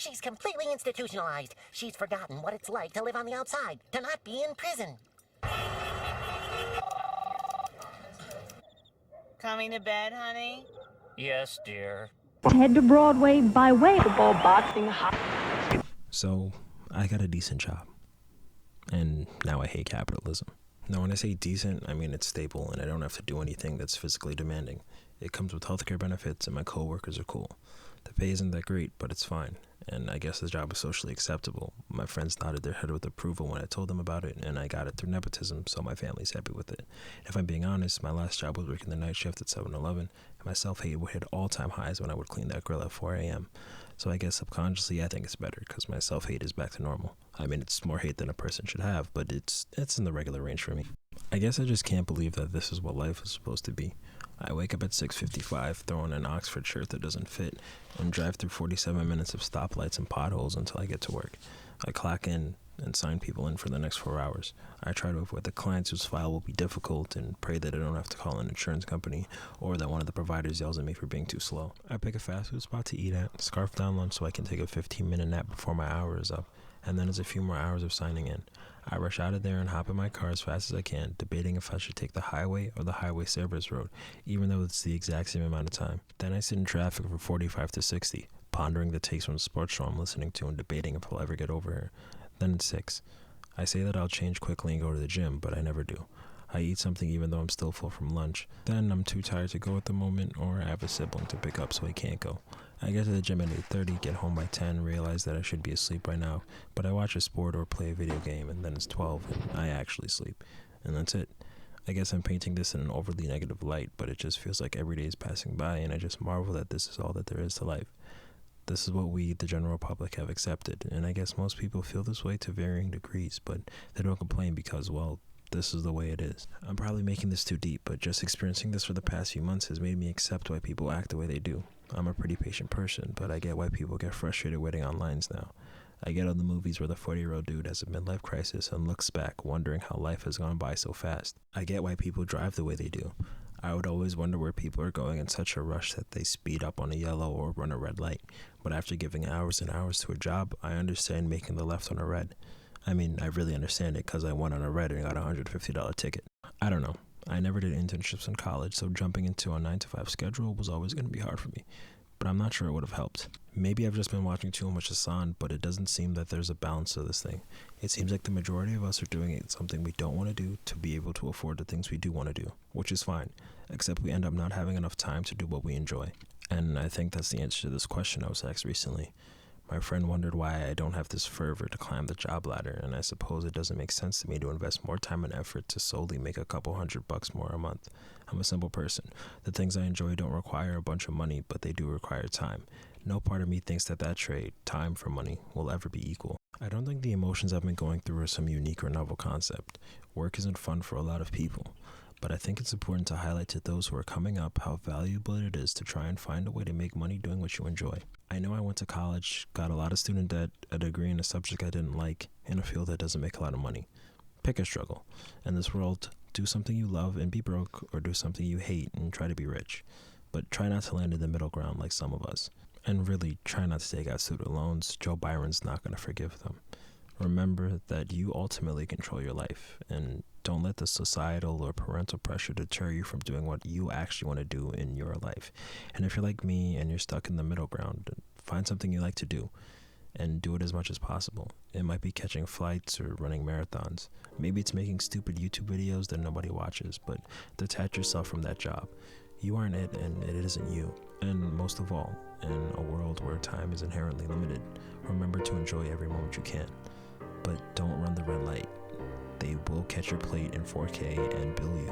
She's completely institutionalized. She's forgotten what it's like to live on the outside, to not be in prison. Coming to bed, honey? Yes, dear. Head to Broadway by way of football, boxing, So, I got a decent job. And now I hate capitalism. Now, when I say decent, I mean it's stable and I don't have to do anything that's physically demanding. It comes with healthcare benefits and my coworkers are cool. The pay isn't that great, but it's fine. And I guess the job is socially acceptable. My friends nodded their head with approval when I told them about it, and I got it through nepotism, so my family's happy with it. If I'm being honest, my last job was working the night shift at 7-Eleven, and my self-hate would hit all-time highs when I would clean that grill at 4 a.m. So I guess subconsciously I think it's better, because my self-hate is back to normal. I mean, it's more hate than a person should have, but it's in the regular range for me. I guess I just can't believe that this is what life is supposed to be. I wake up at 6:55, throw on an Oxford shirt that doesn't fit, and drive through 47 minutes of stoplights and potholes until I get to work. I clock in and sign people in for the next 4 hours. I try to avoid the clients whose file will be difficult and pray that I don't have to call an insurance company or that one of the providers yells at me for being too slow. I pick a fast food spot to eat at, scarf down lunch so I can take a 15-minute nap before my hour is up, and then there's a few more hours of signing in. I rush out of there and hop in my car as fast as I can, debating if I should take the highway or the highway service road, even though it's the exact same amount of time. Then I sit in traffic for 45 to 60, pondering the takes from the sports show I'm listening to and debating if I'll ever get over here. Then it's 6. I say that I'll change quickly and go to the gym, but I never do. I eat something even though I'm still full from lunch. Then I'm too tired to go at the moment, or I have a sibling to pick up so I can't go. I get to the gym at 8:30, get home by 10, realize that I should be asleep by now, but I watch a sport or play a video game, and then it's 12, and I actually sleep. And that's it. I guess I'm painting this in an overly negative light, but it just feels like every day is passing by, and I just marvel that this is all that there is to life. This is what we, the general public, have accepted, and I guess most people feel this way to varying degrees, but they don't complain because, well, this is the way it is. I'm probably making this too deep, but just experiencing this for the past few months has made me accept why people act the way they do. I'm a pretty patient person, but I get why people get frustrated waiting on lines now. I get all the movies where the 40-year-old dude has a midlife crisis and looks back, wondering how life has gone by so fast. I get why people drive the way they do. I would always wonder where people are going in such a rush that they speed up on a yellow or run a red light. But after giving hours and hours to a job, I understand making the left on a red. I mean, I really understand it because I went on a red and got a $150 ticket. I don't know. I never did internships in college, so jumping into a 9-to-5 schedule was always going to be hard for me. But I'm not sure it would have helped. Maybe I've just been watching too much Hassan, but it doesn't seem that there's a balance to this thing. It seems like the majority of us are doing something we don't want to do to be able to afford the things we do want to do, which is fine, except we end up not having enough time to do what we enjoy. And I think that's the answer to this question I was asked recently. My friend wondered why I don't have this fervor to climb the job ladder, and I suppose it doesn't make sense to me to invest more time and effort to solely make a couple $100 more a month. I'm a simple person. The things I enjoy don't require a bunch of money, but they do require time. No part of me thinks that trade, time for money, will ever be equal. I don't think the emotions I've been going through are some unique or novel concept. Work isn't fun for a lot of people. But I think it's important to highlight to those who are coming up how valuable it is to try and find a way to make money doing what you enjoy. I know I went to college, got a lot of student debt, a degree in a subject I didn't like, in a field that doesn't make a lot of money. Pick a struggle. In this world, do something you love and be broke, or do something you hate and try to be rich. But try not to land in the middle ground like some of us. And really, try not to take out student loans. Joe Byron's not going to forgive them. Remember that you ultimately control your life, and don't let the societal or parental pressure deter you from doing what you actually want to do in your life. And if you're like me and you're stuck in the middle ground, find something you like to do and do it as much as possible. It might be catching flights or running marathons. Maybe it's making stupid YouTube videos that nobody watches, but detach yourself from that job. You aren't it, and it isn't you. And most of all, in a world where time is inherently limited, remember to enjoy every moment you can. But don't run the red light. They will catch your plate in 4K and bill you.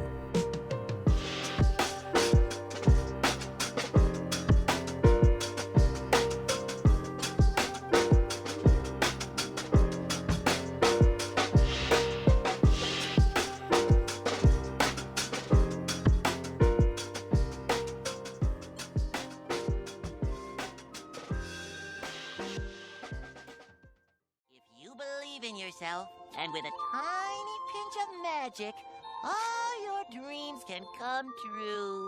In yourself, and with a tiny pinch of magic, all your dreams can come true.